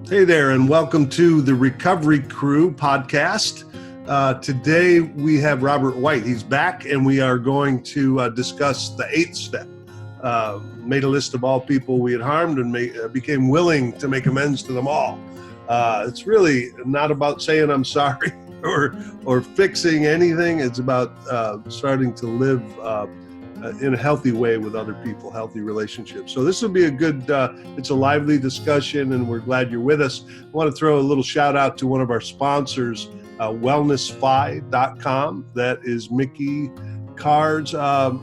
Hey there, and welcome to the Recovery Crew podcast. Today we have Robert White. He's back, and we are going to discuss the 8th step. Made a list of all people we had harmed and became willing to make amends to them all. It's really not about saying I'm sorry or fixing anything. It's about starting to live in a healthy way with other people, healthy relationships. So this will be a good, it's a lively discussion, and we're glad you're with us. I want to throw a little shout out to one of our sponsors, wellnessfi.com. That is Mickey Carr's outfit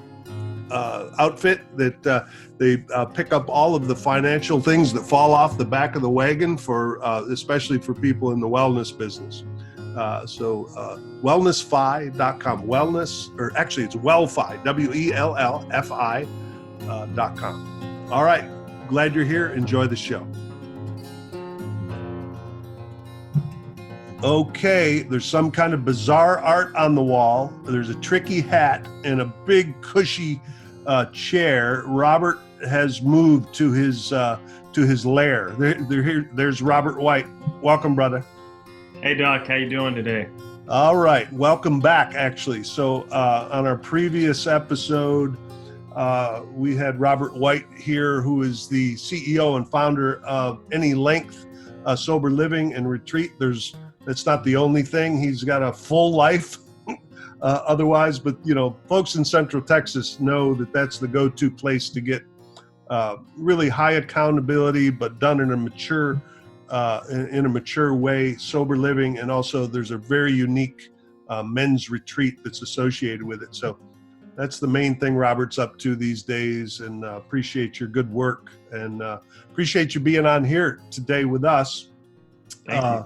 that they pick up all of the financial things that fall off the back of the wagon for, especially for people in the wellness business. So wellnessfi.com, or actually it's Wellfi, WELLFI.com. All right. Glad you're here. Enjoy the show. Okay. There's some kind of bizarre art on the wall. There's a tricky hat and a big cushy chair. Robert has moved to his lair. There's Robert White. Welcome, brother. Hey, Doc, how you doing today? All right. Welcome back, actually. So on our previous episode, we had Robert White here, who is the CEO and founder of Any Length Sober Living and Retreat. That's not the only thing. He's got a full life otherwise, but, folks in Central Texas know that that's the go-to place to get really high accountability, but done in a mature way, sober living. And also there's a very unique men's retreat that's associated with it. So that's the main thing Robert's up to these days, and appreciate your good work, and appreciate you being on here today with us. Thank you.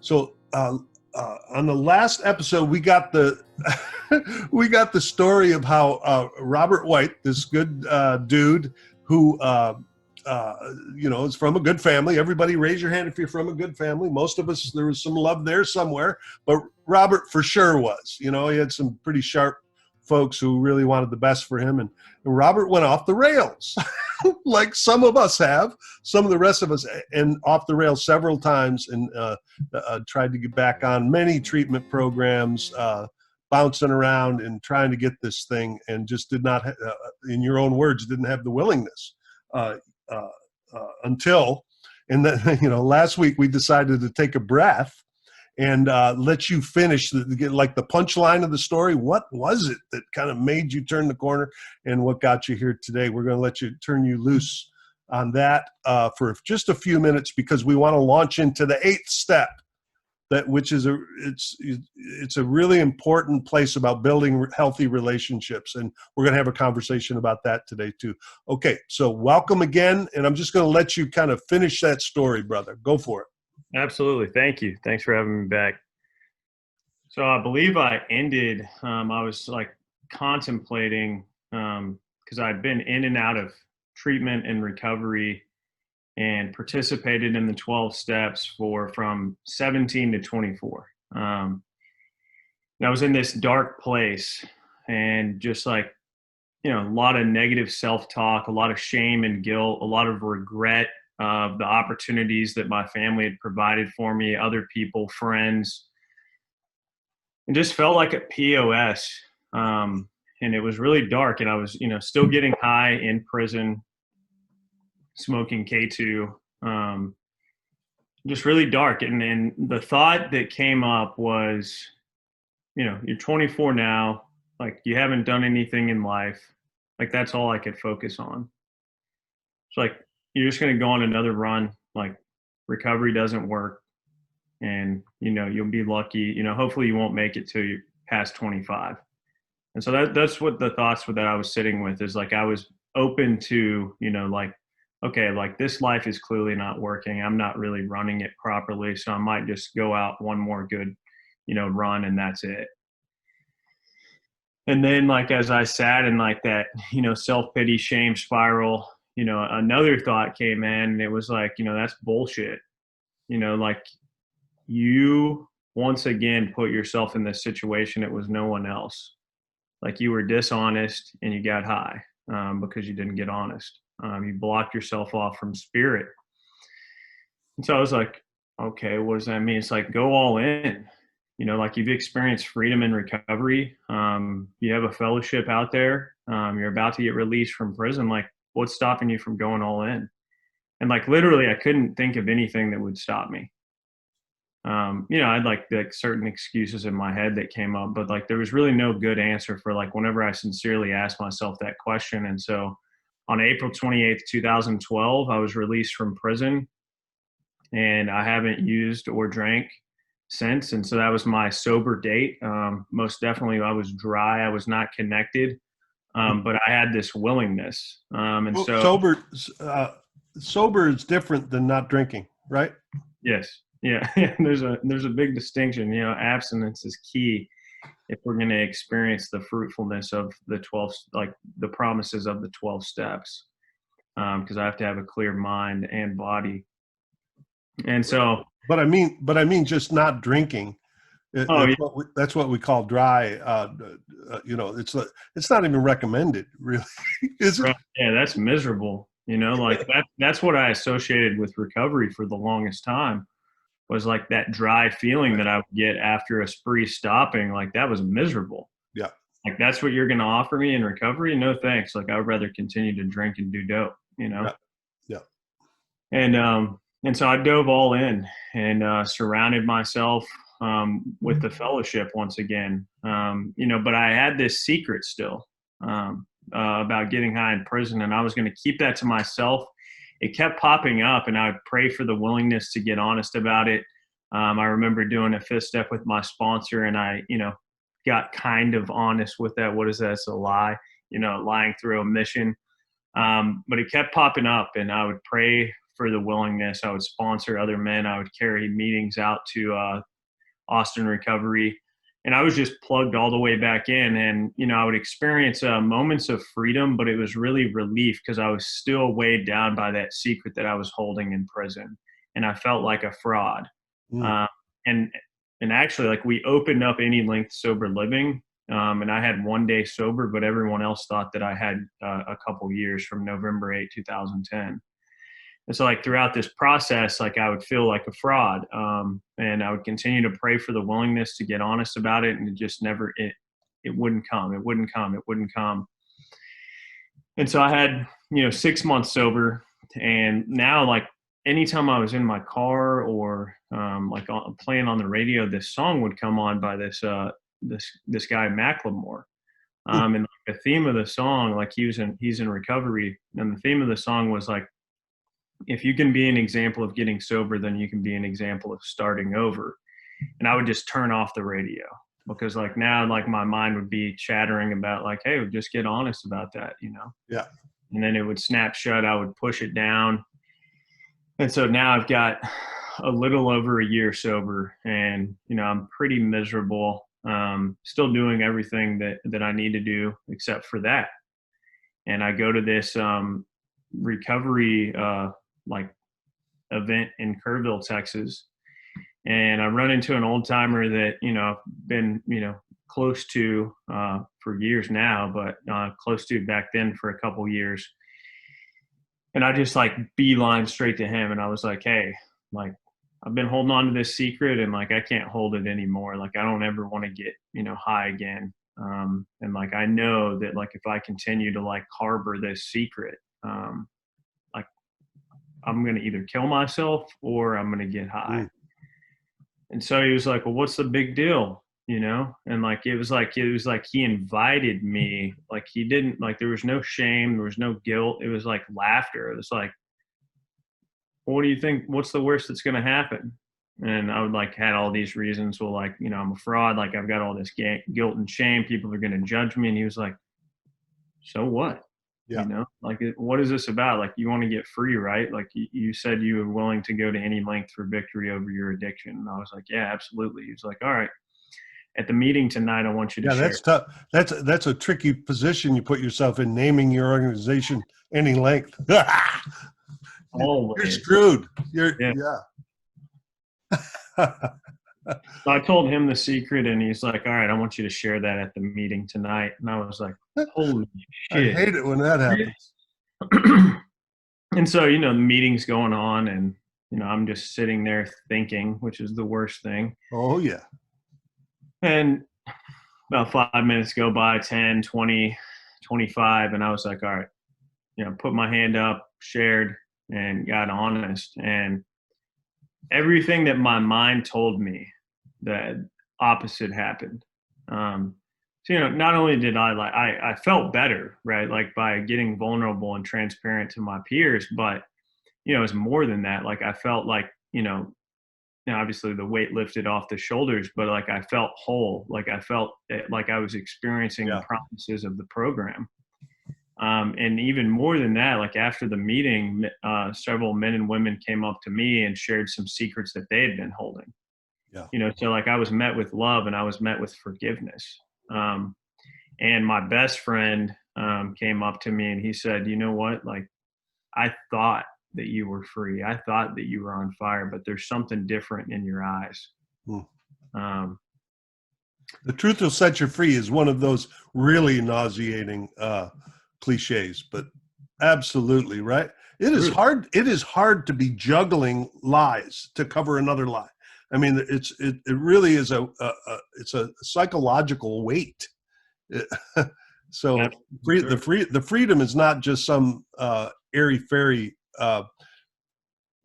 So on the last episode, we got the story of how Robert White, this good dude who is from a good family. Everybody raise your hand if you're from a good family. Most of us, there was some love there somewhere, but Robert for sure was. He had some pretty sharp folks who really wanted the best for him, and Robert went off the rails like some of us have, some of the rest of us, and off the rails several times, and tried to get back on many treatment programs, bouncing around and trying to get this thing, and just did not, in your own words, didn't have the willingness. Until, and then, last week we decided to take a breath and let you finish the punchline of the story. What was it that kind of made you turn the corner, and what got you here today? We're going to turn you loose on that for just a few minutes, because we want to launch into the 8th step. Which is it's a really important place about building healthy relationships, and we're going to have a conversation about that today too. Okay, so welcome again, and I'm just going to let you kind of finish that story, brother. Go for it. Absolutely. Thank you. Thanks for having me back. So I believe I ended, I was contemplating, because I'd been in and out of treatment and recovery, and participated in the 12 steps from 17 to 24. And I was in this dark place, and just a lot of negative self-talk, a lot of shame and guilt, a lot of regret of the opportunities that my family had provided for me, other people, friends, and just felt like a POS. And it was really dark, and I was, still getting high in prison, smoking K2, just really dark. And the thought that came up was, you're 24 now, you haven't done anything in life. That's all I could focus on. It's you're just going to go on another run. Recovery doesn't work, and, you'll be lucky, hopefully you won't make it till you're past 25. And so that's what the thoughts that I was sitting with is, I was open to, okay, this life is clearly not working. I'm not really running it properly. So I might just go out one more good, run, and that's it. And then as I sat in that, self-pity, shame spiral, another thought came in, and it was that's bullshit. You once again put yourself in this situation. It was no one else. You were dishonest, and you got high because you didn't get honest. You blocked yourself off from spirit. And so I was like, okay, what does that mean? It's like, go all in. Like you've experienced freedom and recovery. You have a fellowship out there. You're about to get released from prison. Like, what's stopping you from going all in? And like literally, I couldn't think of anything that would stop me. I had like certain excuses in my head that came up, but like there was really no good answer for like whenever I sincerely asked myself that question. And so on April 28th, 2012, I was released from prison, and I haven't used or drank since. And so that was my sober date. Most definitely, I was dry. I was not connected, but I had this willingness. And Well, so, sober is different than not drinking, right? yes, yeah, yeah. There's a big distinction. Abstinence is key if we're going to experience the fruitfulness of the 12, like the promises of the 12 steps. Because I have to have a clear mind and body. And so, But I mean, just not drinking. oh yeah, That's what we call dry. It's not even recommended, really, is it? right. Yeah, that's miserable. Like that's what I associated with recovery for the longest time, was like that dry feeling that I would get after a spree stopping. Like that was miserable. Yeah, Like that's what you're going to offer me in recovery? No thanks. Like I would rather continue to drink and do dope, yeah, yeah. and so I dove all in and surrounded myself with the fellowship once again. But I had this secret still about getting high in prison, and I was going to keep that to myself. It kept popping up, and I would pray for the willingness to get honest about it. I remember doing a fifth step with my sponsor, and I, got kind of honest with that. What is that? It's a lie, lying through omission. But it kept popping up, and I would pray for the willingness. I would sponsor other men. I would carry meetings out to Austin Recovery, and I was just plugged all the way back in. And I would experience moments of freedom, but it was really relief because I was still weighed down by that secret that I was holding in prison, and I felt like a fraud. Mm. Uh, and and actually, like we opened up Any Length Sober Living. And I had 1 day sober, but everyone else thought that I had a couple years from November 8, 2010. And so like throughout this process, like I would feel like a fraud. And I would continue to pray for the willingness to get honest about it. And it just never, it wouldn't come. It wouldn't come. It wouldn't come. And so I had, 6 months sober. And now like anytime I was in my car or playing on the radio, this song would come on by this guy Macklemore. And like, the theme of the song, like he's in recovery, and the theme of the song was like, if you can be an example of getting sober, then you can be an example of starting over. And I would just turn off the radio because like now, like my mind would be chattering about like, hey, just get honest about that, Yeah. And then it would snap shut. I would push it down. And so now I've got a little over a year sober, and I'm pretty miserable. Still doing everything that I need to do except for that. And I go to this recovery like event in Kerrville, Texas, and I run into an old timer that I've been close to for years now, but close to back then for a couple years. And I just like beeline straight to him, and I was like, hey, like I've been holding on to this secret, and like I can't hold it anymore. Like I don't ever want to get high again. And like I know that like if I continue to like harbor this secret, like I'm gonna either kill myself or I'm gonna get high. Mm. And so he was like, well, what's the big deal? And like it was like he invited me. Like he didn't, like there was no shame, there was no guilt. It was like laughter. It was like, what do you think? What's the worst that's gonna happen? And I would like had all these reasons. Well, like I'm a fraud. Like I've got all this guilt and shame. People are gonna judge me. And he was like, so what? Yeah. Like what is this about? Like you want to get free, right? Like you said you were willing to go to any length for victory over your addiction. And I was like, yeah, absolutely. He was like, all right, at the meeting tonight, I want you to Yeah, share. that's tough. That's a tricky position you put yourself in, naming your organization Any Length. Always. You're screwed. Yeah. Yeah. So I told him the secret, and he's like, all right, I want you to share that at the meeting tonight. And I was like, holy I shit. hate it when that happens. And so, the meeting's going on, and I'm just sitting there thinking, which is the worst thing. Oh yeah. And about 5 minutes go by, 10, 20, 25. And I was like, all right, put my hand up, shared, and got honest. And everything that my mind told me, that opposite happened. So, not only did I felt better, right? Like by getting vulnerable and transparent to my peers, but, it's more than that. Like I felt like, now obviously the weight lifted off the shoulders, but like I felt whole. Like I felt like I was experiencing the promises of the program. And even more than that, like after the meeting, several men and women came up to me and shared some secrets that they had been holding. Yeah. So like I was met with love and I was met with forgiveness. And my best friend came up to me and he said, you know what? Like I thought that you were free. I thought that you were on fire, but there's something different in your eyes. The truth will set you free is one of those really nauseating cliches, but absolutely right. It is hard. It is hard to be juggling lies to cover another lie. I mean, it really is it's a psychological weight. So the freedom is not just some airy fairy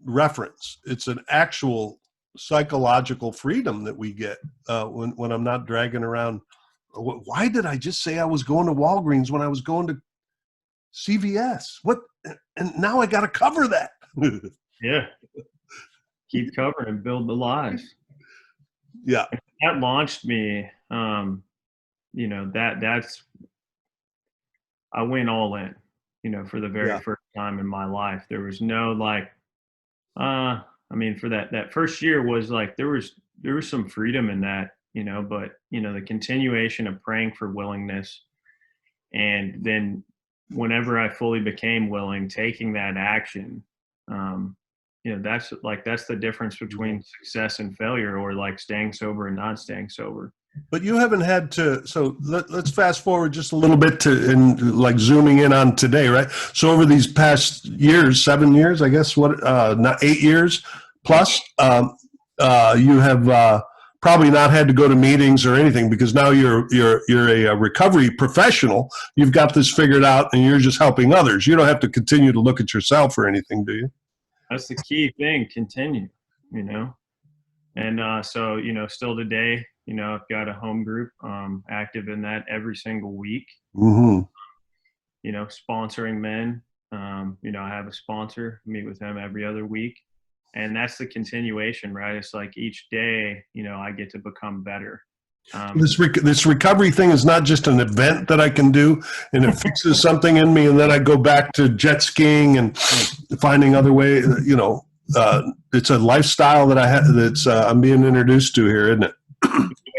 reference. It's an actual psychological freedom that we get when I'm not dragging around. Why did I just say I was going to Walgreens when I was going to CVS? What? And now I got to cover that. Yeah. Keep covering and build the lies. Yeah. That launched me. That's I went all in, for the very first time in my life. There was no for that first year was like, there was some freedom in that, but the continuation of praying for willingness. And then whenever I fully became willing, taking that action, that's the difference between success and failure, or like staying sober and not staying sober. But you haven't had to, so let's fast forward just a little bit to, and like zooming in on today, right? So over these past years, 7 years, I guess, not 8 years plus, you have probably not had to go to meetings or anything, because now you're a recovery professional. You've got this figured out and you're just helping others. You don't have to continue to look at yourself or anything, do you? That's the key thing, continue, And so, still today, I've got a home group, active in that every single week. Mm-hmm. Sponsoring men. I have a sponsor, meet with him every other week. And that's the continuation, right? It's like each day, I get to become better. This recovery thing is not just an event that I can do and it fixes something in me and then I go back to jet skiing and finding other ways, it's a lifestyle that I have, I'm being introduced to here, isn't it?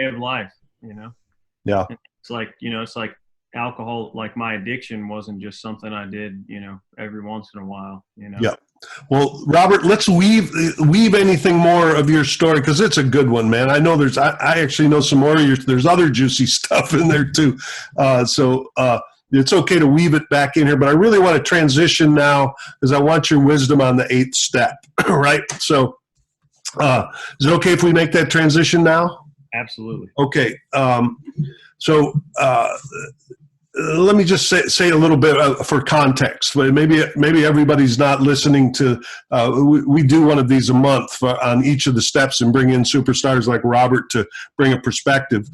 Way of life, Yeah. It's like alcohol, like my addiction wasn't just something I did, every once in a while, Yeah. Well, Robert, let's weave anything more of your story, because it's a good one, man. I know I actually know some more of yours. There's other juicy stuff in there too. So it's okay to weave it back in here, but I really want to transition now because I want your wisdom on the 8th step, right? So is it okay if we make that transition now? Absolutely. Okay. So let me just say a little bit for context. Maybe everybody's not listening to. We do one of these a month on each of the steps and bring in superstars like Robert to bring a perspective.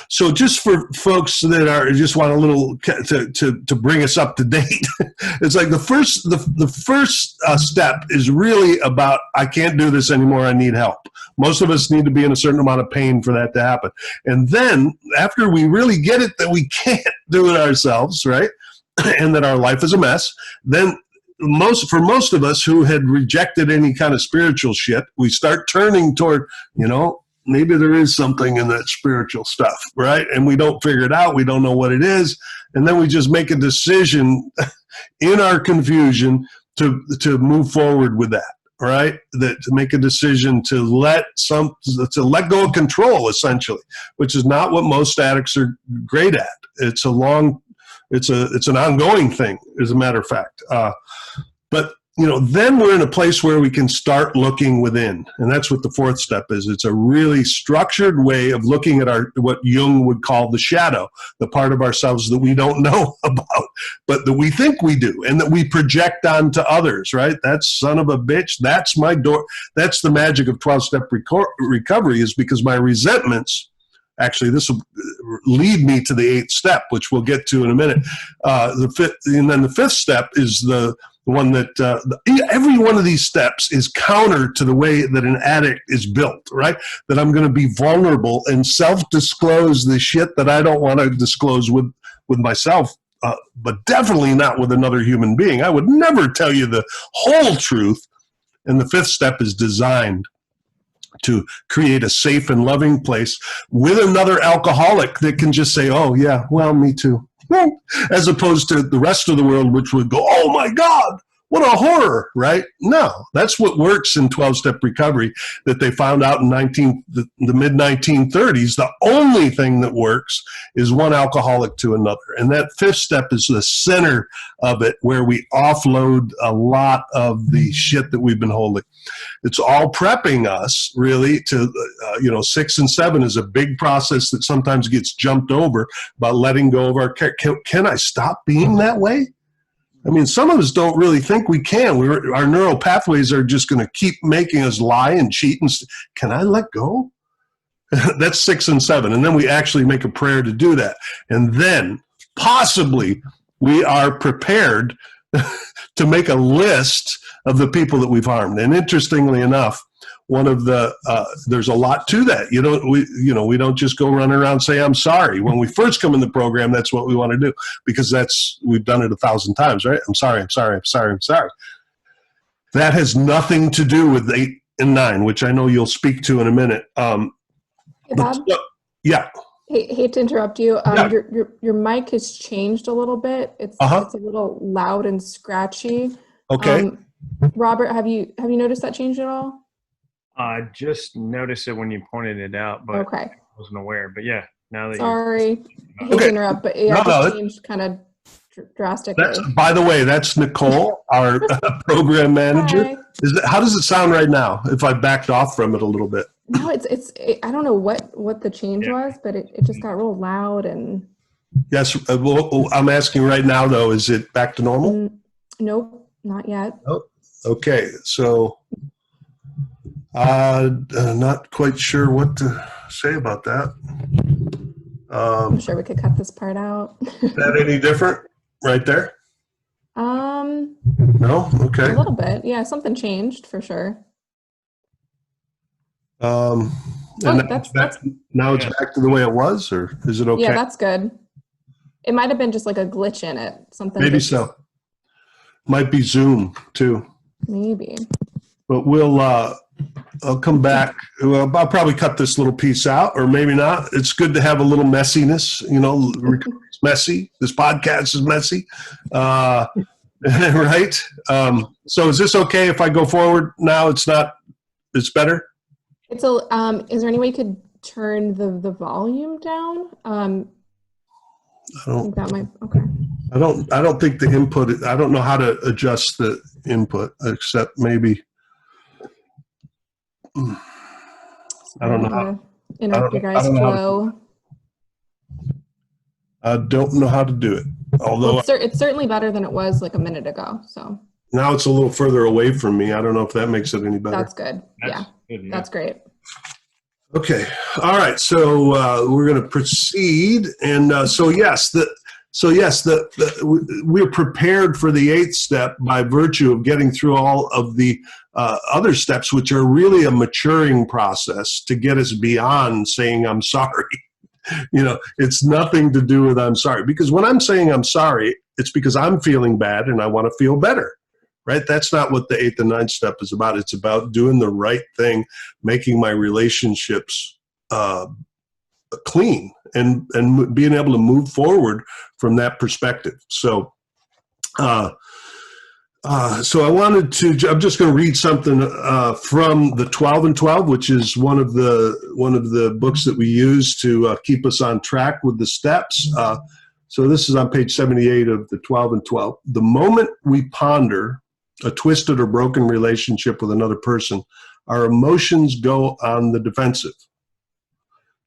So just for folks that just want a little to bring us up to date, it's like the first step is really about, I can't do this anymore, I need help. Most of us need to be in a certain amount of pain for that to happen. And then after we really get it that we can't do it ourselves, right, and that our life is a mess, then for most of us who had rejected any kind of spiritual shit, we start turning toward, maybe there is something in that spiritual stuff, right? And we don't figure it out. We don't know what it is. And then we just make a decision in our confusion to move forward with that, right? To make a decision to let go of control, essentially, which is not what most addicts are great at. It's an ongoing thing, as a matter of fact. But then we're in a place where we can start looking within. And that's what the fourth step is. It's a really structured way of looking at what Jung would call the shadow, the part of ourselves that we don't know about, but that we think we do and that we project onto others, right? That son of a bitch, that's my door. That's the magic of 12-step recovery, is because my resentments, actually, this will lead me to the 8th step, which we'll get to in a minute. And then the 5th step is the one that every one of these steps is counter to the way that an addict is built, right? That I'm going to be vulnerable and self-disclose the shit that I don't want to disclose with myself, but definitely not with another human being. I would never tell you the whole truth. And the 5th step is designed to create a safe and loving place with another alcoholic that can just say, oh, yeah, well, me too. As opposed to the rest of the world, which would go, oh, my God, what a horror, right? No, that's what works in 12-step recovery that they found out in the mid-1930s. The only thing that works is one alcoholic to another. And that 5th step is the center of it, where we offload a lot of the shit that we've been holding. It's all prepping us, really, to, 6 and 7 is a big process that sometimes gets jumped over about letting go of our, can I stop being that way? I mean, some of us don't really think we can. Our neural pathways are just going to keep making us lie and cheat. Can I let go? That's 6 and 7. And then we actually make a prayer to do that. And then possibly we are prepared to make a list of the people that we've harmed. And interestingly enough, one of the there's a lot to that. We don't just go running around and say I'm sorry. When we first come in the program, that's what we want to do, because we've done it 1,000 times, right? I'm sorry, I'm sorry, I'm sorry, I'm sorry. That has nothing to do with 8 and 9, which I know you'll speak to in a minute. Hey, Bob? Yeah. Hate to interrupt you. Yeah. Your mic has changed a little bit. It's a little loud and scratchy. Okay. Robert, have you noticed that change at all? I just noticed it when you pointed it out, but okay. I wasn't aware. But yeah, now that Sorry, I hate to interrupt, but yeah, it changed kind of drastically. By the way, that's Nicole, our program manager. Hi. How does it sound right now? If I backed off from it a little bit. No, I don't know what the change was, but it just got real loud and. Yes, I'm asking right now though. Is it back to normal? Nope, not yet. Oh, okay. So. Not quite sure what to say about that. I'm sure we could cut this part out. Is that any different right there? No? Okay. A little bit. Yeah, something changed for sure. And now it's back to the way it was, or is it okay? Yeah, that's good. It might have been just like a glitch in it. Something. Maybe so. Might be Zoom too. Maybe. But I'll come back. Well, I'll probably cut this little piece out, or maybe not. It's good to have a little messiness. It's messy. This podcast is messy, right? So is this okay if I go forward now? It's better. Is there any way you could turn the volume down? I think that might. Okay. I don't think the input. I don't know how to adjust the input, except maybe. I don't know how. Interrupt your guys' flow. I don't know how to do it. Although it's certainly better than it was like a minute ago. So now it's a little further away from me. I don't know if that makes it any better. That's good. That's great. Okay. All right. So we're going to proceed, and we're prepared for the 8th step by virtue of getting through all of the other steps, which are really a maturing process to get us beyond saying I'm sorry. It's nothing to do with I'm sorry, because when I'm saying I'm sorry, it's because I'm feeling bad and I want to feel better, right? That's not what the 8th and 9th step is about. It's about doing the right thing, making my relationships clean, and being able to move forward from that perspective. So I wanted to. I'm just going to read something from the 12 and 12, which is one of the books that we use to keep us on track with the steps. So this is on page 78 of the 12 and 12. The moment we ponder a twisted or broken relationship with another person, our emotions go on the defensive.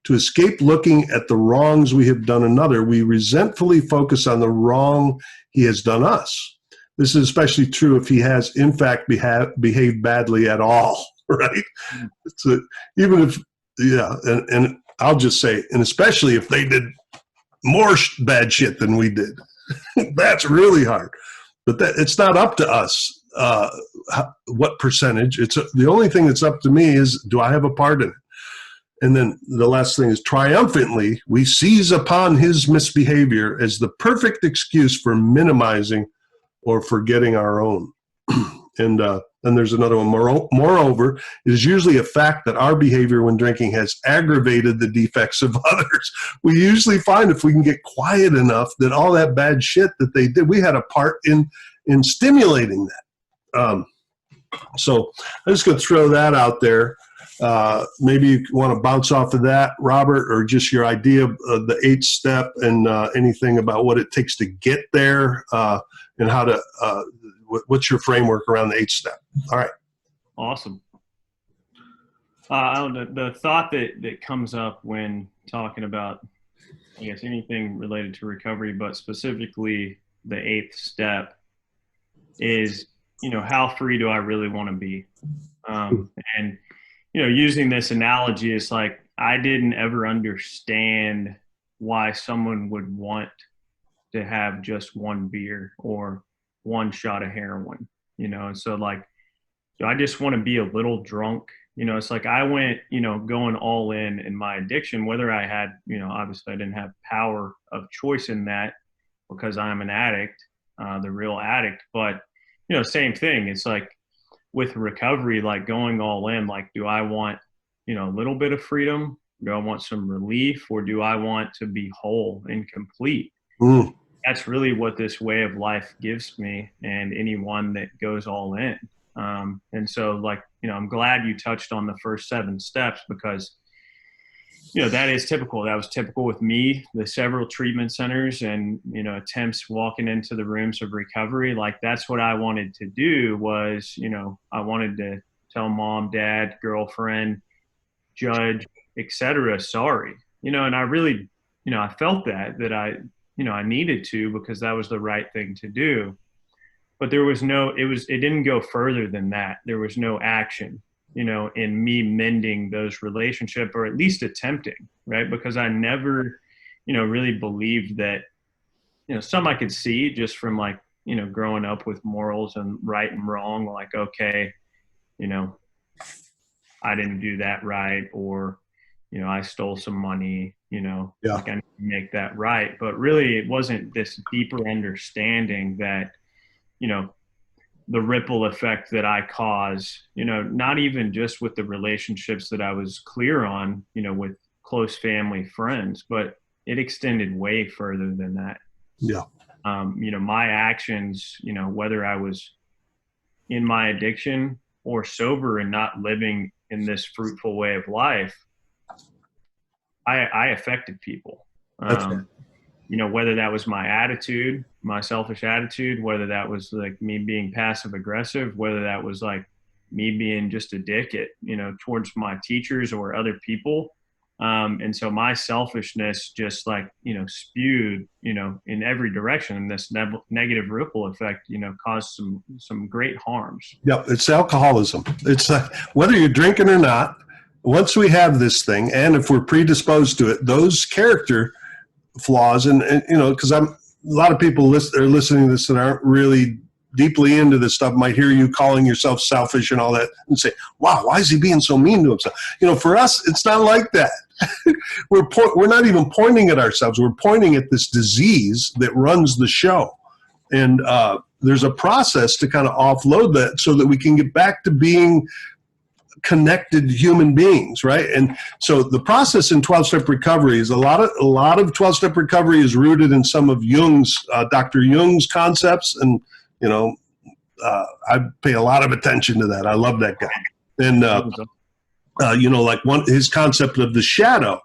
To escape looking at the wrongs we have done another, we resentfully focus on the wrong he has done us. This is especially true if he has, in fact, behaved badly at all, right? So even if, and I'll just say, and especially if they did more bad shit than we did, that's really hard. But it's not up to us what percentage. It's the only thing that's up to me is, do I have a part in it? And then the last thing is, triumphantly, we seize upon his misbehavior as the perfect excuse for minimizing or forgetting our own. And then there's another one. Moreover, it is usually a fact that our behavior when drinking has aggravated the defects of others. We usually find, if we can get quiet enough, that all that bad shit that they did, we had a part in stimulating that. So I'm just going to throw that out there. Maybe you want to bounce off of that, Robert, or just your idea of the 8th step and anything about what it takes to get there, and how to, what's your framework around the 8th step? All right. Awesome. The thought that comes up when talking about, I guess, anything related to recovery, but specifically the 8th step is, how free do I really want to be? And, using this analogy, it's like, I didn't ever understand why someone would want to have just one beer or one shot of heroin, and so like, I just want to be a little drunk. It's like I went, going all in my addiction, whether I had, obviously I didn't have power of choice in that because I'm an addict, the real addict, but, same thing. It's like with recovery, like going all in, like, do I want, a little bit of freedom? Do I want some relief, or do I want to be whole and complete? That's really what this way of life gives me, and anyone that goes all in. And so, like, I'm glad you touched on the first 7 steps, because, that is typical. That was typical with me, the several treatment centers and, attempts walking into the rooms of recovery. Like, that's what I wanted to do was, I wanted to tell mom, dad, girlfriend, judge, etc., sorry, and I really, I felt that I needed to, because that was the right thing to do. But there was it didn't go further than that. There was no action, in me mending those relationships, or at least attempting, right? Because I never, really believed that, some I could see just from, like, growing up with morals and right and wrong, like, okay, I didn't do that right, or, I stole some money, like I need to make that right. But really, it wasn't this deeper understanding that, the ripple effect that I cause, not even just with the relationships that I was clear on, with close family, friends, but it extended way further than that. Yeah. My actions, whether I was in my addiction or sober and not living in this fruitful way of life, I affected people. Whether that was my attitude, my selfish attitude, whether that was like me being passive aggressive, whether that was like me being just a dick at, towards my teachers or other people. And so my selfishness just like, spewed, in every direction. And this negative ripple effect, caused some great harms. Yeah, it's alcoholism. It's whether you're drinking or not, once we have this thing, and if we're predisposed to it, those character flaws, and because a lot of people are listening to this that aren't really deeply into this stuff might hear you calling yourself selfish and all that and say, wow, why is he being so mean to himself? For us, it's not like that. We're not even pointing at ourselves. We're pointing at this disease that runs the show. And there's a process to kind of offload that so that we can get back to being connected human beings, right? And so the process in 12-step recovery is a lot of 12-step recovery is rooted in some of Dr. Jung's concepts, and I pay a lot of attention to that. I love that guy, and like his concept of the shadow,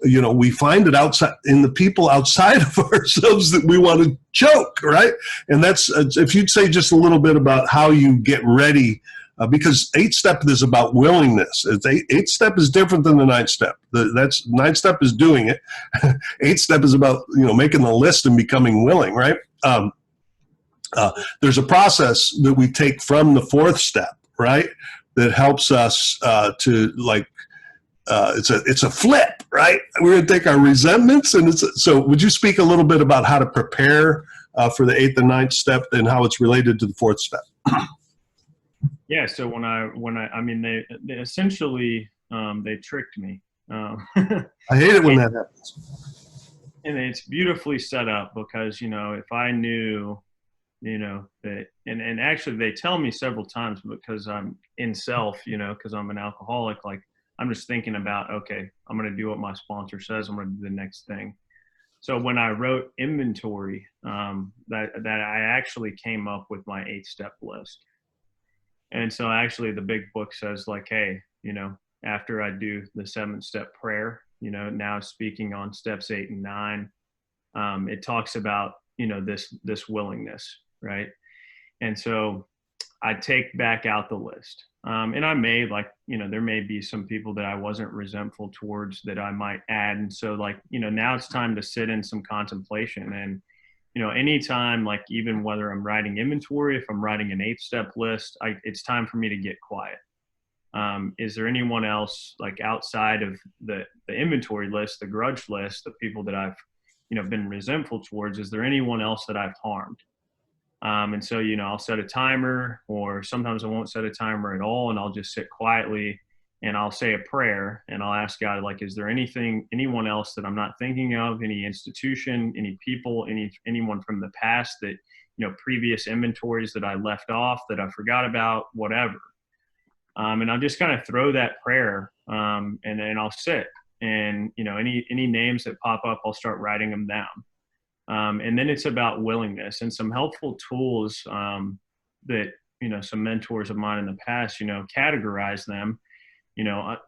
we find it outside in the people outside of ourselves that we want to choke, right? And that's, if you'd say just a little bit about how you get ready, because 8-step is about willingness. It's 8-step is different than the 9-step. That's 9-step is doing it. 8-step is about, making the list and becoming willing, right? There's a process that we take from the 4th step, right? That helps us to it's a flip, right? We're going to take our resentments, and so would you speak a little bit about how to prepare for the 8th and 9th step and how it's related to the 4th step? Yeah. So they essentially, they tricked me. I hate it when that happens. And it's beautifully set up because, if I knew, that, and actually they tell me several times because I'm in self, because I'm an alcoholic, like I'm just thinking about, okay, I'm going to do what my sponsor says. I'm going to do the next thing. So when I wrote inventory, that I actually came up with my 8-step list. And so actually the big book says like, hey, after I do the 7-step prayer, now speaking on steps 8 and 9, it talks about, this willingness, right? And so I take back out the list. And I may there may be some people that I wasn't resentful towards that I might add. And so now it's time to sit in some contemplation. And, anytime, even whether I'm writing inventory, if I'm writing an 8-step list, it's time for me to get quiet. Is there anyone else outside of the inventory list, the grudge list, the people that I've, been resentful towards? Is there anyone else that I've harmed? And so, I'll set a timer, or sometimes I won't set a timer at all. And I'll just sit quietly and I'll say a prayer and I'll ask God, is there anyone else that I'm not thinking of, any institution, any people, anyone from the past that, previous inventories that I left off, that I forgot about, whatever. And I'll just kind of throw that prayer, and then I'll sit, and, any names that pop up, I'll start writing them down. And then it's about willingness and some helpful tools that, some mentors of mine in the past, categorize them.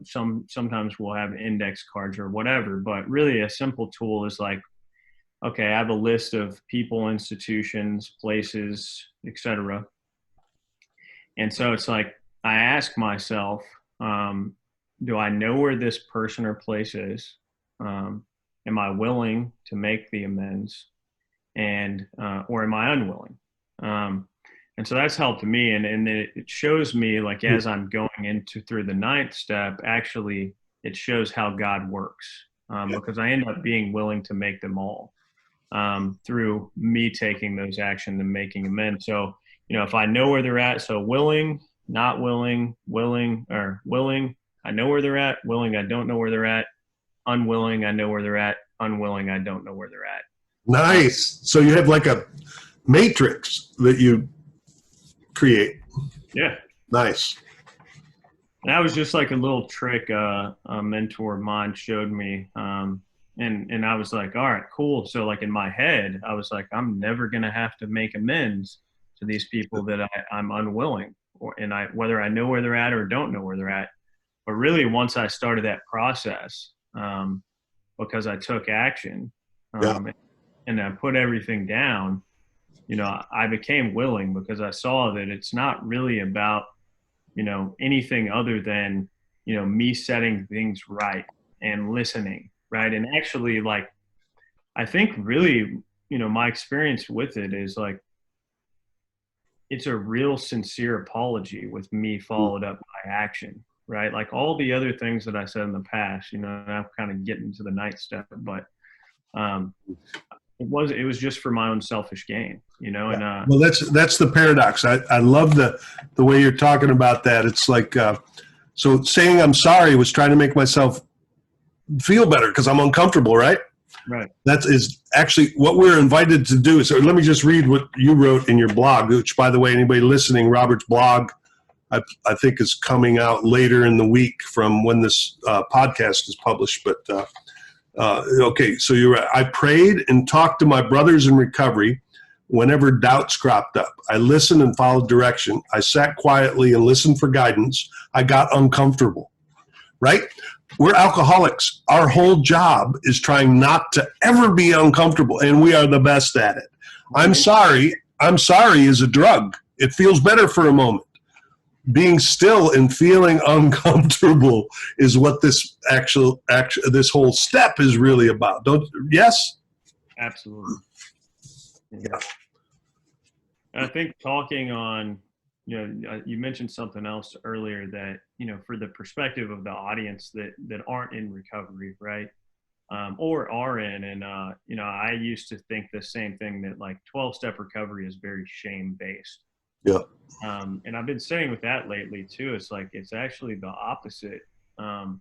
Sometimes we'll have index cards or whatever, but really a simple tool is okay, I have a list of people, institutions, places, etc. And so it's I ask myself, do I know where this person or place is? Am I willing to make the amends? And or am I unwilling? And so that's helped me, and it shows me as I'm going through the 9th step, actually it shows how God works, because I end up being willing to make them all through me taking those actions and making amends. So if I know where they're at, so willing, not willing, willing, or willing, I know where they're at. Willing, I don't know where they're at. Unwilling, I know where they're at. Unwilling, I don't know where they're at. Nice. So you have a matrix that you create. Yeah. Nice. And that was just a little trick a mentor of mine showed me. And I was all right, cool. So in my head, I was I'm never going to have to make amends to these people that I'm unwilling, whether I know where they're at or don't know where they're at. But really, once I started that process, because I took action, and I put everything down, I became willing, because I saw that it's not really about, anything other than, me setting things right and listening, right? And actually, I think really, my experience with it is it's a real sincere apology with me followed up by action, right? All the other things that I said in the past, I'm kind of getting to the 9th step, but it was just for my own selfish gain, and well, that's the paradox. I love the way you're talking about that. It's so saying I'm sorry was trying to make myself feel better because I'm uncomfortable, right? Right. That is actually what we're invited to do. So let me just read what you wrote in your blog, which, by the way, anybody listening, Robert's blog, I think is coming out later in the week from when this podcast is published. But okay, so you're right. I prayed and talked to my brothers in recovery whenever doubts cropped up. I listened and followed direction. I sat quietly and listened for guidance. I got uncomfortable. right? We're alcoholics. Our whole job is trying not to ever be uncomfortable, and we are the best at it. I'm sorry is a drug. It feels better for a moment. Being still and feeling uncomfortable is what this this whole step is really about. Yes? Absolutely. Yeah. I think talking on, you mentioned something else earlier that, for the perspective of the audience that aren't in recovery, right? Or are in. And, I used to think the same thing, that like 12-step recovery is very shame based. Yeah. And I've been saying with that lately too, it's like, it's actually the opposite. That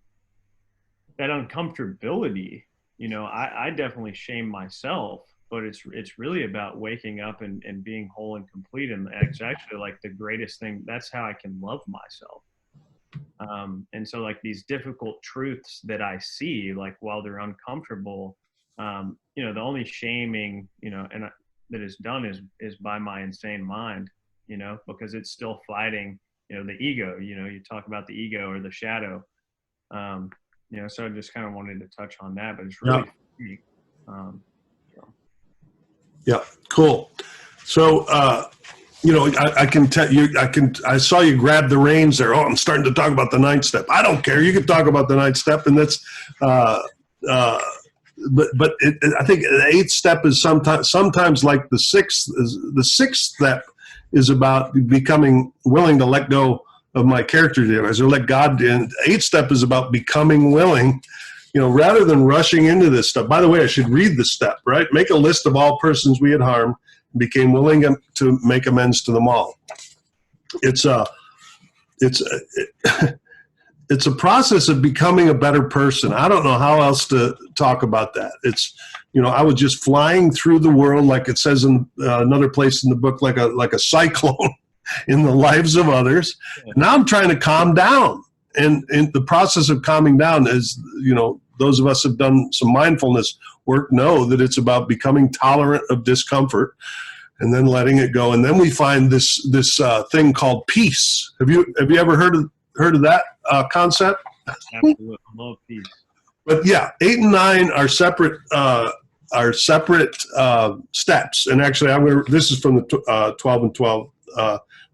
uncomfortability, I definitely shame myself, but it's really about waking up and being whole and complete. And it's actually like the greatest thing. That's how I can love myself. And so like these difficult truths that I see, like while they're uncomfortable, the only shaming, that is done is by my insane mind, because it's still fighting, the ego, you talk about the ego or the shadow. So I just kind of wanted to touch on that, but it's really, yeah, cool. So, I can tell you, I saw you grab the reins there. Oh, I'm starting to talk about the 9th step. I don't care. You can talk about the 9th step, and that's, but I think the 8th step is sometimes like the 6th. The 6th step is about becoming willing to let go of my character damage or let God in. 8th step is about becoming willing, rather than rushing into this stuff. By the way, I should read the step, right? Make a list of all persons we had harmed, became willing to make amends to them all. It's a process of becoming a better person. I don't know how else to talk about that. It's, I was just flying through the world, like it says in another place in the book, like a cyclone in the lives of others. Now I'm trying to calm down. And the process of calming down is, those of us who have done some mindfulness work know that it's about becoming tolerant of discomfort and then letting it go. And then we find this thing called peace. Have you ever heard of that concept? Absolutely. I love peace. But yeah, 8 and 9 are separate steps. And actually, this is from the 12 and 12.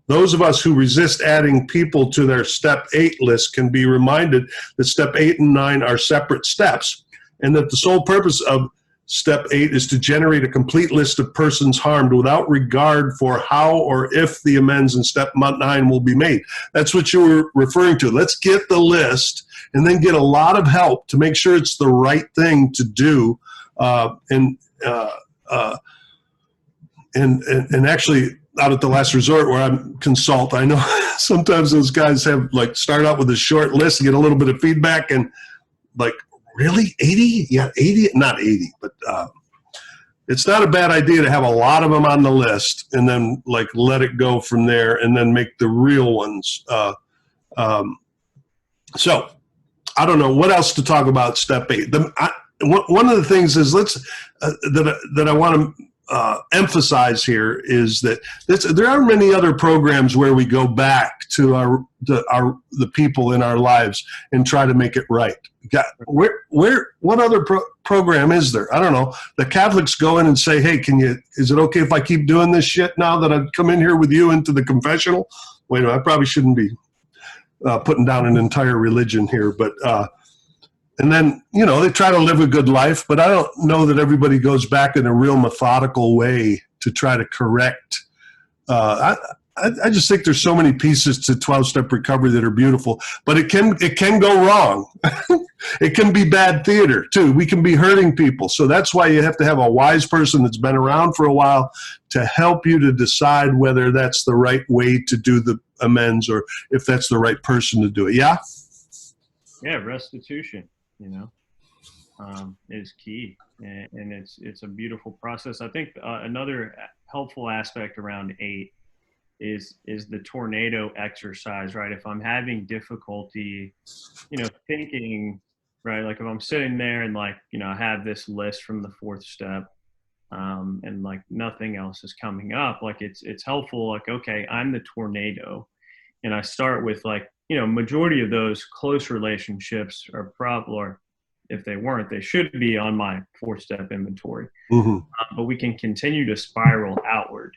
Those of us who resist adding people to their step 8 list can be reminded that step 8 and 9 are separate steps, and that the sole purpose of step 8 is to generate a complete list of persons harmed without regard for how or if the amends in step 9 will be made. That's what you were referring to. Let's get the list and then get a lot of help to make sure it's the right thing to do. And actually, out at the last resort where I consult, I know sometimes those guys have start out with a short list and get a little bit of feedback and really 80? Yeah, 80, not 80, but it's not a bad idea to have a lot of them on the list and then let it go from there and then make the real ones. So I don't know what else to talk about step 8. One of the things is that I want to emphasize here is that there are many other programs where we go back to the people in our lives and try to make it right. What other program is there? I don't know. The Catholics go in and say, hey, is it okay if I keep doing this shit now that I've come in here with you into the confessional? Wait a minute, I probably shouldn't be putting down an entire religion here, but and then, they try to live a good life, but I don't know that everybody goes back in a real methodical way to try to correct. I just think there's so many pieces to 12-step recovery that are beautiful, but it can go wrong. It can be bad theater too. We can be hurting people. So that's why you have to have a wise person that's been around for a while to help you to decide whether that's the right way to do the amends or if that's the right person to do it. Yeah? Yeah, restitution. Is key, and it's a beautiful process. I think another helpful aspect around 8 is the tornado exercise, right? If I'm having difficulty, thinking, right, like if I'm sitting there and I have this list from the 4th step, and nothing else is coming up, it's helpful. Okay, I'm the tornado, and I start with majority of those close relationships are or if they weren't, they should be on my 4-step inventory. Mm-hmm. But we can continue to spiral outward.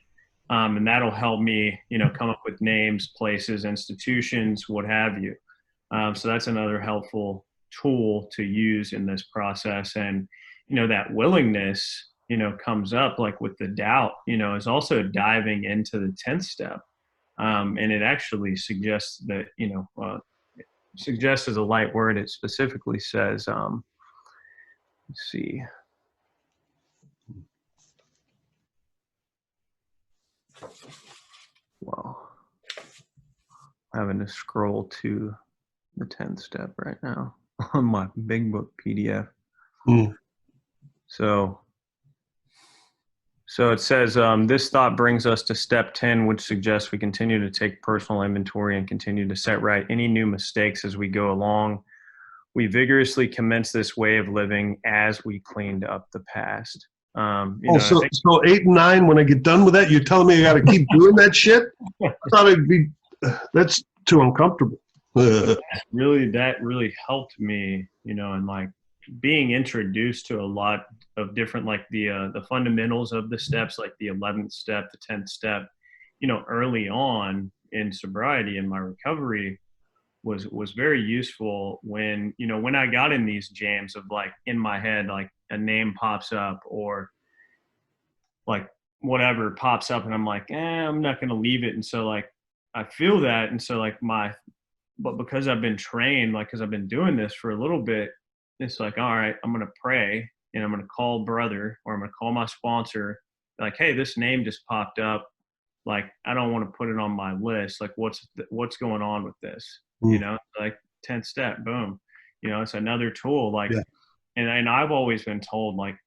And that'll help me, come up with names, places, institutions, what have you. So that's another helpful tool to use in this process. And, that willingness, comes up like with the doubt, is also diving into the 10th step. And it actually suggests that, suggest is a light word. It specifically says, let's see. Well, I'm having to scroll to the 10th step right now on my big book PDF. Mm. So it says, this thought brings us to step 10, which suggests we continue to take personal inventory and continue to set right any new mistakes as we go along. We vigorously commence this way of living as we cleaned up the past. So 8 and 9, when I get done with that, you're telling me I got to keep doing that shit? I thought that's too uncomfortable. That really helped me, and like being introduced to a lot of different, like the fundamentals of the steps, like the 11th step, the 10th step, early on in sobriety and my recovery was very useful when, when I got in these jams of like in my head, like a name pops up or like whatever pops up and I'm like, I'm not going to leave it. And so like, I feel that. And so like but because I've been trained, like, cause I've been doing this for a little bit, it's like, all right, I'm going to pray and I'm going to call brother or I'm going to call my sponsor. Like, hey, this name just popped up. Like, I don't want to put it on my list. Like what's going on with this? Like 10th step, boom, it's another tool. Like, yeah. and I've always been told like,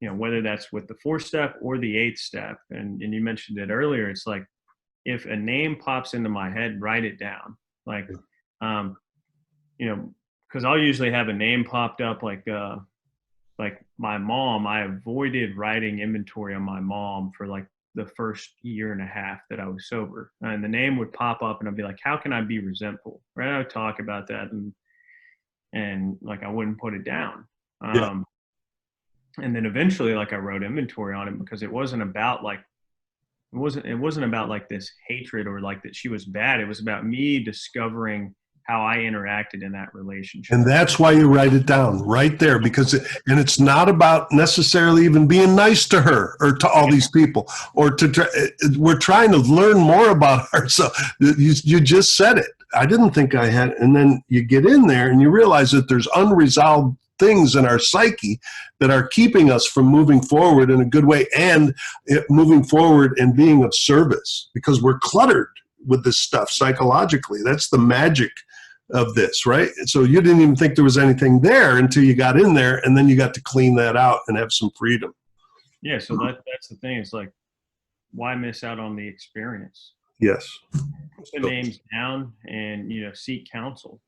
whether that's with the 4th step or the 8th step. And you mentioned it earlier. It's like, if a name pops into my head, write it down. Like, cause I'll usually have a name popped up like my mom. I avoided writing inventory on my mom for like the first year and a half that I was sober, and the name would pop up and I'd be like, how can I be resentful? Right. I would talk about that and like, I wouldn't put it down. Yeah. And then eventually like I wrote inventory on it because it wasn't about like, it wasn't about like this hatred or like that she was bad. It was about me discovering how I interacted in that relationship. And that's why you write it down right there, because it's not about necessarily even being nice to her or to all these people, or we're trying to learn more about ourselves. You just said it. I didn't think I had. And then you get in there and you realize that there's unresolved things in our psyche that are keeping us from moving forward in a good way and moving forward and being of service, because we're cluttered with this stuff psychologically. That's the magic of this, right? So you didn't even think there was anything there until you got in there, and then you got to clean that out and have some freedom. Yeah, so that's the thing. It's like, why miss out on the experience? Yes. Put the names down and seek counsel.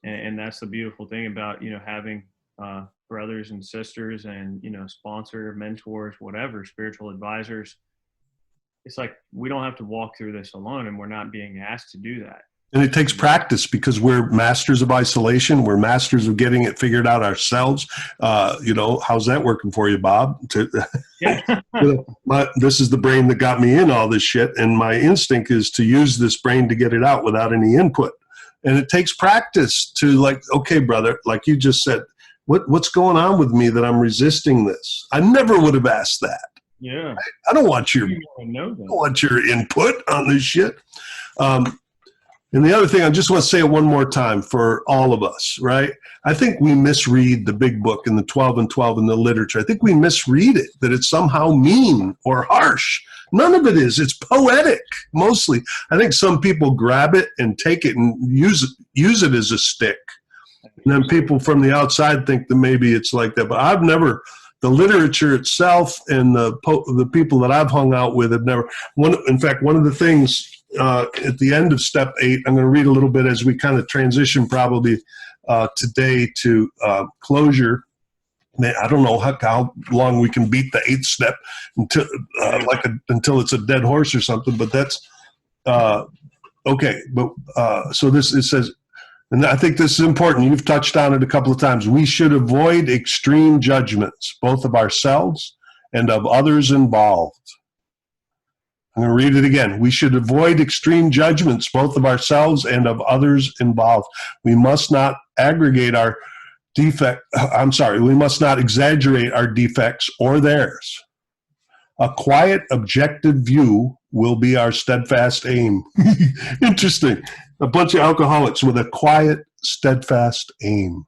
And that's the beautiful thing about having brothers and sisters and sponsor, mentors, whatever, spiritual advisors. It's like we don't have to walk through this alone, and we're not being asked to do that. And it takes practice, because we're masters of isolation. We're masters of getting it figured out ourselves. How's that working for you, Bob? Yeah. This is the brain that got me in all this shit. And my instinct is to use this brain to get it out without any input. And it takes practice to like, okay, brother, like you just said, what's going on with me that I'm resisting this? I never would have asked that. Yeah. I don't want your input on this shit. And the other thing, I just want to say it one more time for all of us, right? I think we misread the big book and the 12 and 12 in the literature. I think we misread it, that it's somehow mean or harsh. None of it is. It's poetic, mostly. I think some people grab it and take it and use it as a stick. And then people from the outside think that maybe it's like that. But I've never, the literature itself and the people that I've hung out with have never. In fact, one of the things at the end of step 8, I'm going to read a little bit as we kind of transition probably today to closure. I don't know how long we can beat the 8th step until until it's a dead horse or something. But that's Okay, but so it says, and I think this is important. You've touched on it a couple of times. We should avoid extreme judgments, both of ourselves and of others involved. I'm going to read it again. We should avoid extreme judgments, both of ourselves and of others involved. We must not aggregate our we must not exaggerate our defects or theirs. A quiet, objective view will be our steadfast aim. Interesting. A bunch of alcoholics with a quiet, steadfast aim.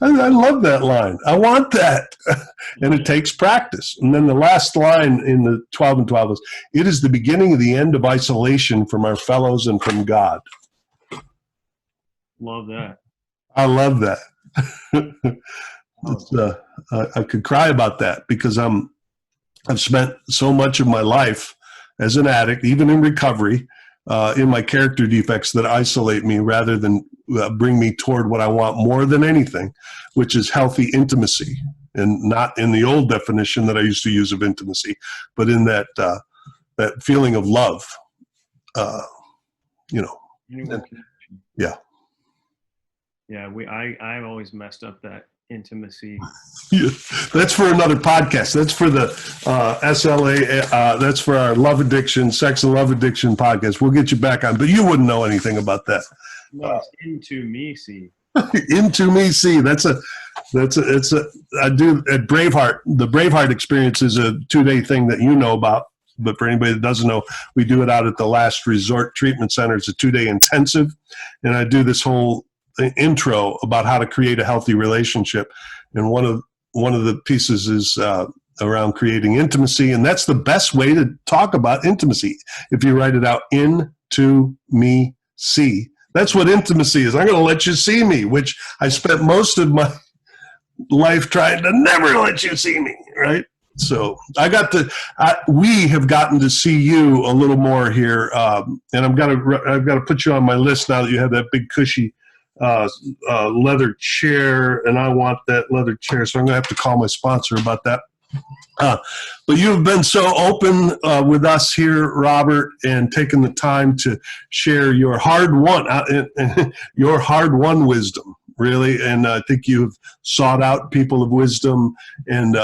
I love that line. I want that. And it takes practice. And then the last line in the 12 and 12 is, it is the beginning of the end of isolation from our fellows and from God. Love that. I love that. I could cry about that because I've spent so much of my life as an addict, even in recovery, in my character defects that isolate me rather than bring me toward what I want more than anything, which is healthy intimacy, and not in the old definition that I used to use of intimacy, but in that feeling of love. Yeah. Yeah, I've always messed up that intimacy. Yeah, that's for another podcast. That's for the SLA. That's for our love addiction, sex and love addiction podcast. We'll get you back on, but you wouldn't know anything about that. No, it's into me, see. Into me, see. I do at Braveheart. The Braveheart experience is a 2-day thing that you know about. But for anybody that doesn't know, we do it out at the Last Resort Treatment Center. It's a 2-day intensive, and I do this whole intro about how to create a healthy relationship. And one of the pieces is around creating intimacy, and that's the best way to talk about intimacy. If you write it out, into me, see. That's what intimacy is. I'm going to let you see me, which I spent most of my life trying to never let you see me, right? So we have gotten to see you a little more here, and I've got to put you on my list now that you have that big cushy leather chair, and I want that leather chair, so I'm going to have to call my sponsor about that. But you've been so open with us here, Robert, and taken the time to share your hard-won wisdom, really. And I think you've sought out people of wisdom, and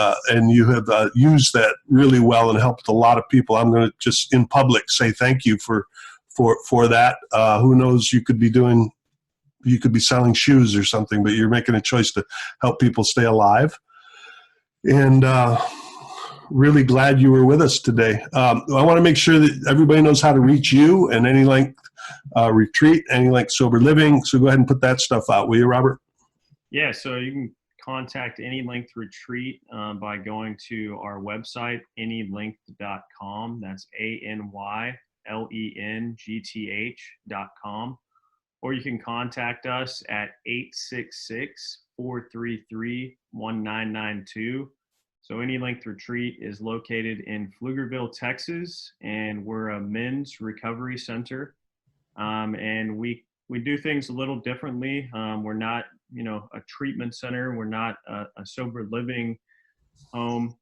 you have used that really well and helped a lot of people. I'm going to just in public say thank you for that. Who knows? You could be selling shoes or something, but you're making a choice to help people stay alive. And really glad you were with us today. I want to make sure that everybody knows how to reach you and any length retreat, any length sober living. So go ahead and put that stuff out, will you, Robert? Yeah, so you can contact Any Length Retreat by going to our website, anylength.com. That's ANYLENGTH.com. Or you can contact us at 866-433-1992. So Any Length Retreat is located in Pflugerville, Texas, and we're a men's recovery center. And we do things a little differently. We're not, a treatment center. We're not a sober living home.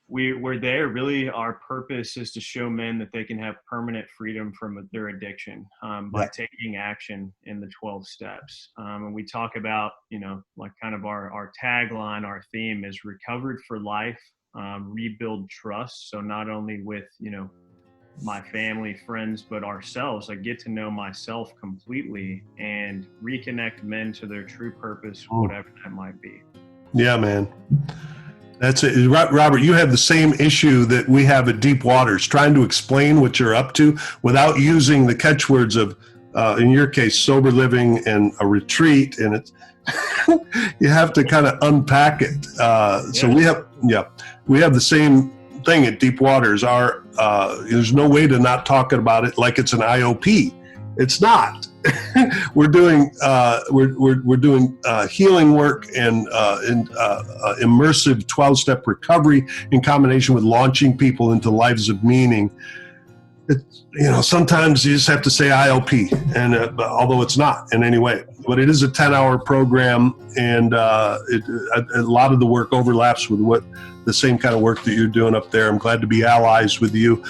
We're there. Really, our purpose is to show men that they can have permanent freedom from their addiction by taking action in the 12 steps. And we talk about, like kind of our tagline, our theme is recovered for life, rebuild trust. So not only with, my family, friends, but ourselves. I get to know myself completely and reconnect men to their true purpose, whatever that might be. Yeah, man. That's it. Robert, you have the same issue that we have at Deep Waters, trying to explain what you're up to without using the catchwords of, in your case, sober living and a retreat. And it's, you have to kind of unpack it. So we have the same thing at Deep Waters. There's no way to not talk about it like it's an IOP. It's not. We're doing healing work and immersive 12-step recovery in combination with launching people into lives of meaning. sometimes you just have to say IOP, and although it's not in any way, but it is a 10-hour program, and a lot of the work overlaps with the same kind of work that you're doing up there. I'm glad to be allies with you.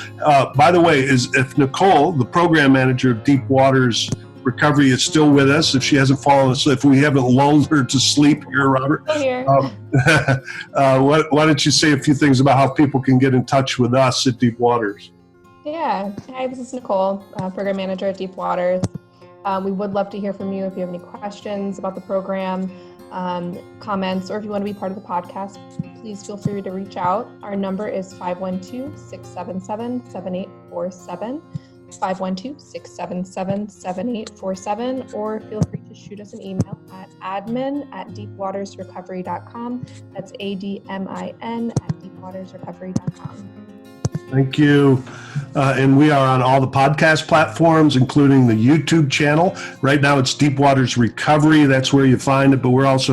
By the way, if Nicole, the program manager of Deep Waters Recovery, is still with us, if she hasn't fallen asleep, if we haven't lulled her to sleep here, Robert, Here. why don't you say a few things about how people can get in touch with us at Deep Waters? Yeah. Hi, this is Nicole, program manager at Deep Waters. We would love to hear from you if you have any questions about the program, comments, or if you want to be part of the podcast, please feel free to reach out. Our number is 512-677-7847, 512-677-7847, or feel free to shoot us an email at admin@deepwatersrecovery.com. That's ADMIN@deepwatersrecovery.com. Thank you. And we are on all the podcast platforms, including the YouTube channel. Right now it's Deep Waters Recovery. That's where you find it. But we're going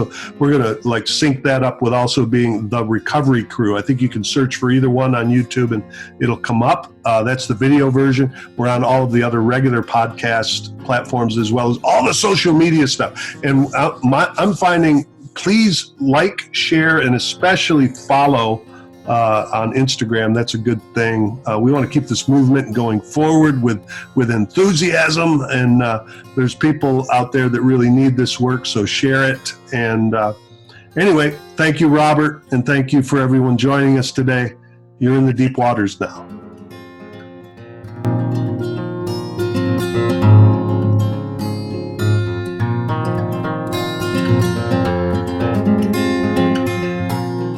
to sync that up with also being the Recovery Crew. I think you can search for either one on YouTube and it'll come up. That's the video version. We're on all of the other regular podcast platforms, as well as all the social media stuff. And I'm finding, please like, share, and especially follow on Instagram. That's a good thing. We want to keep this movement going forward with enthusiasm, and there's people out there that really need this work, so share it. And anyway, thank you, Robert, and thank you for everyone joining us today. You're in the deep waters now.